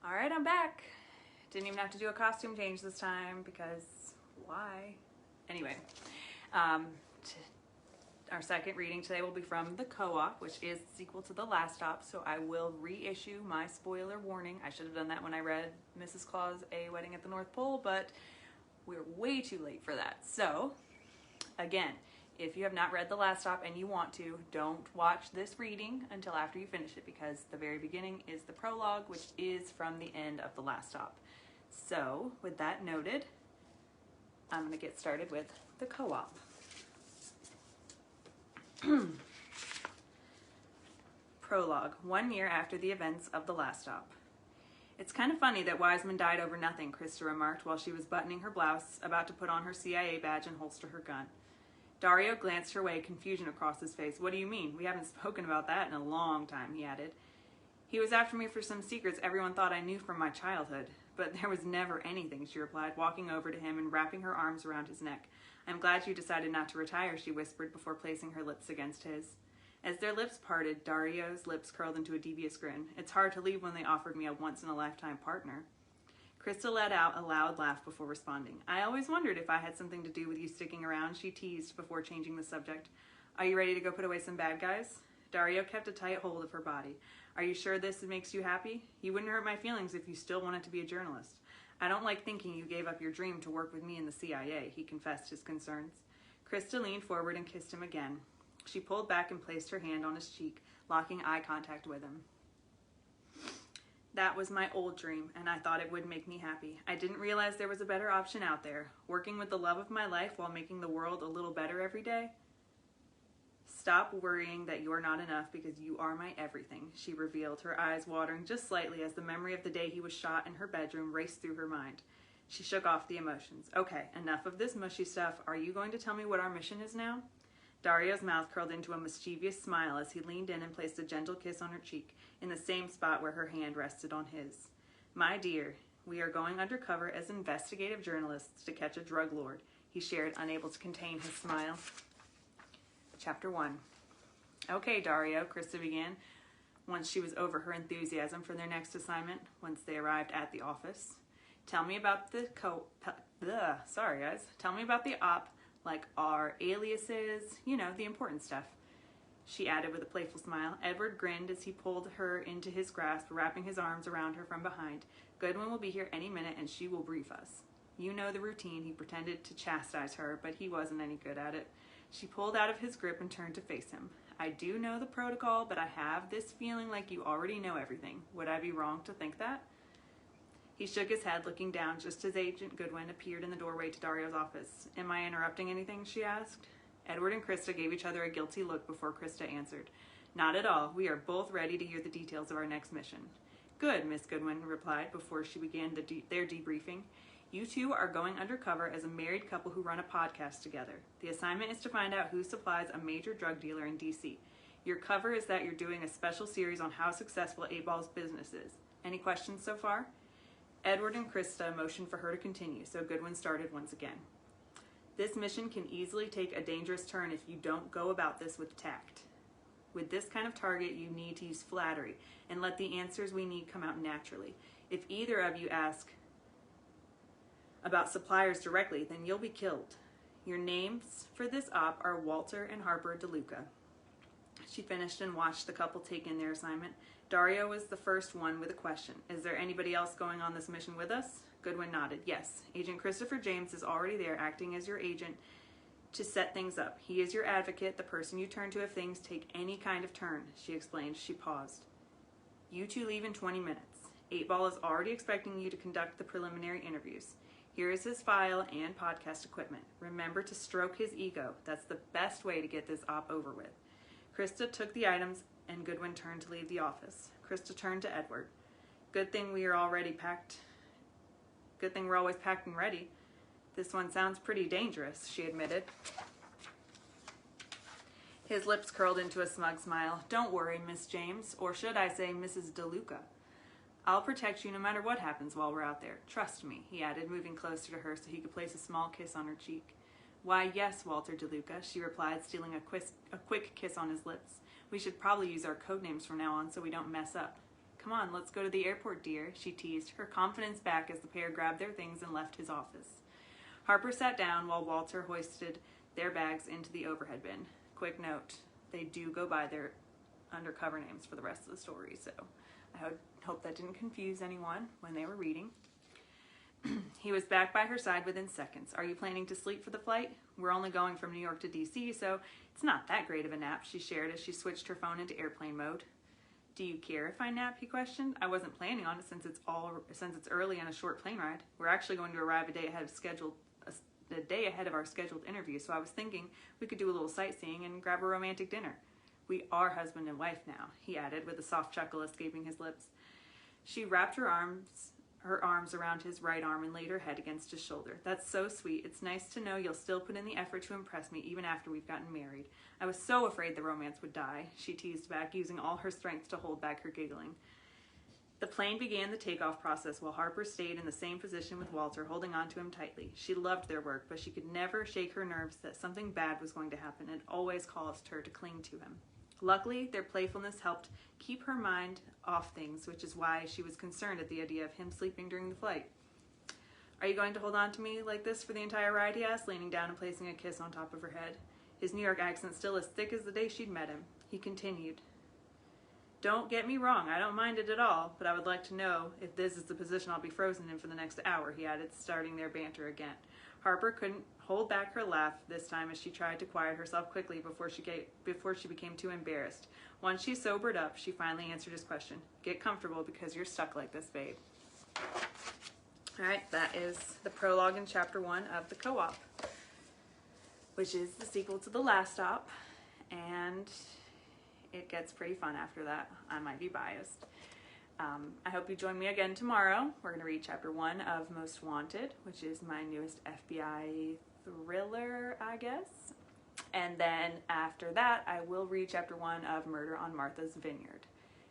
All right, I'm back. Didn't even have to do a costume change this time because why? Anyway, our second reading today will be from The Co-op, which is the sequel to The Last Stop, so I will reissue my spoiler warning. I should have done that when I read Mrs. Claus, A Wedding at the North Pole, but we're way too late for that. So, again, if you have not read The Last Stop and you want to, don't watch this reading until after you finish it, because the very beginning is the prologue, which is from the end of The Last Stop. So, with that noted, I'm going to get started with The Co-op. Prologue, 1 year after the events of The Last Stop. It's kind of funny that Wiseman died over nothing, Krista remarked while she was buttoning her blouse, about to put on her CIA badge and holster her gun. Dario glanced her way, confusion across his face. What do you mean? We haven't spoken about that in a long time, he added. He was after me for some secrets everyone thought I knew from my childhood. But there was never anything, she replied, walking over to him and wrapping her arms around his neck. I'm glad you decided not to retire, she whispered before placing her lips against his. As their lips parted, Dario's lips curled into a devious grin. It's hard to leave when they offered me a once-in-a-lifetime partner. Krista let out a loud laugh before responding. I always wondered if I had something to do with you sticking around, she teased before changing the subject. Are you ready to go put away some bad guys? Dario kept a tight hold of her body. Are you sure this makes you happy? You wouldn't hurt my feelings if you still wanted to be a journalist. I don't like thinking you gave up your dream to work with me in the CIA, he confessed his concerns. Krista leaned forward and kissed him again. She pulled back and placed her hand on his cheek, locking eye contact with him. That was my old dream, and I thought it would make me happy. I didn't realize there was a better option out there, working with the love of my life while making the world a little better every day. Stop worrying that you're not enough because you are my everything, she revealed, her eyes watering just slightly as the memory of the day he was shot in her bedroom raced through her mind. She shook off the emotions. Okay, enough of this mushy stuff. Are you going to tell me what our mission is now? Dario's mouth curled into a mischievous smile as he leaned in and placed a gentle kiss on her cheek, in the same spot where her hand rested on his. My dear, we are going undercover as investigative journalists to catch a drug lord, he shared, unable to contain his smile. Chapter 1. Okay, Dario, Krista began, once she was over her enthusiasm for their next assignment, once they arrived at the office. Tell me about the Tell me about the op, like our aliases, you know, the important stuff, she added with a playful smile. Edward grinned as he pulled her into his grasp, wrapping his arms around her from behind. Goodwin will be here any minute and she will brief us. You know the routine, he pretended to chastise her, but he wasn't any good at it. She pulled out of his grip and turned to face him. I do know the protocol, but I have this feeling like you already know everything. Would I be wrong to think that? He shook his head, looking down just as Agent Goodwin appeared in the doorway to Dario's office. Am I interrupting anything, she asked. Edward and Krista gave each other a guilty look before Krista answered. Not at all. We are both ready to hear the details of our next mission. Good, Miss Goodwin replied before she began their debriefing. You two are going undercover as a married couple who run a podcast together. The assignment is to find out who supplies a major drug dealer in D.C. Your cover is that you're doing a special series on how successful 8Ball's business is. Any questions so far? Edward and Krista motioned for her to continue, so Goodwin started once again. This mission can easily take a dangerous turn if you don't go about this with tact. With this kind of target, you need to use flattery and let the answers we need come out naturally. If either of you ask about suppliers directly, then you'll be killed. Your names for this op are Walter and Harper DeLuca. She finished and watched the couple take in their assignment. Dario was the first one with a question. Is there anybody else going on this mission with us? Goodwin nodded. Yes. Agent Christopher James is already there, acting as your agent to set things up. He is your advocate, the person you turn to if things take any kind of turn, she explained. She paused. You two leave in 20 minutes. 8Ball is already expecting you to conduct the preliminary interviews. Here is his file and podcast equipment. Remember to stroke his ego. That's the best way to get this op over with. Krista took the items and Goodwin turned to leave the office. Krista turned to Edward. Good thing we're always packed and ready. This one sounds pretty dangerous, she admitted. His lips curled into a smug smile. Don't worry, Miss James, or should I say Mrs. DeLuca. I'll protect you no matter what happens while we're out there. Trust me, he added, moving closer to her so he could place a small kiss on her cheek. Why, yes, Walter DeLuca, she replied, stealing a quick kiss on his lips. We should probably use our code names from now on so we don't mess up. Come on, let's go to the airport, dear, she teased, her confidence back as the pair grabbed their things and left his office. Harper sat down while Walter hoisted their bags into the overhead bin. Quick note, they do go by their undercover names for the rest of the story, so I hope that didn't confuse anyone when they were reading. He was back by her side within seconds. Are you planning to sleep for the flight? We're only going from New York to DC, so it's not that great of a nap, she shared as she switched her phone into airplane mode. Do you care if I nap? He questioned. I wasn't planning on it since it's early and a short plane ride. We're actually going to arrive a day ahead of our scheduled interview, so I was thinking we could do a little sightseeing and grab a romantic dinner. We are husband and wife now, he added with a soft chuckle escaping his lips. She wrapped her arms around his right arm and laid her head against his shoulder. That's so sweet. It's nice to know you'll still put in the effort to impress me even after we've gotten married. I was so afraid the romance would die, she teased back, using all her strength to hold back her giggling. The plane began the takeoff process while Harper stayed in the same position with Walter, holding on to him tightly. She loved their work, but she could never shake her nerves that something bad was going to happen and always caused her to cling to him. Luckily, their playfulness helped keep her mind off things, which is why she was concerned at the idea of him sleeping during the flight. Are you going to hold on to me like this for the entire ride, he asked, leaning down and placing a kiss on top of her head. His New York accent still as thick as the day she'd met him. He continued. Don't get me wrong, I don't mind it at all, but I would like to know if this is the position I'll be frozen in for the next hour, he added, starting their banter again. Harper couldn't hold back her laugh this time as she tried to quiet herself quickly before she became too embarrassed. Once she sobered up, she finally answered his question. Get comfortable because you're stuck like this, babe. Alright, that is the prologue in chapter 1 of The Co-op, which is the sequel to The Last Stop, and it gets pretty fun after that. I might be biased. I hope you join me again tomorrow. We're going to read chapter 1 of Most Wanted, which is my newest FBI thriller, I guess. And then after that, I will read chapter 1 of Murder on Martha's Vineyard,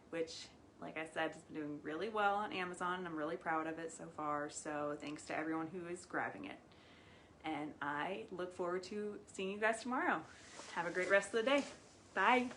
which, like I said, has been doing really well on Amazon, and I'm really proud of it so far. So thanks to everyone who is grabbing it. And I look forward to seeing you guys tomorrow. Have a great rest of the day. Bye.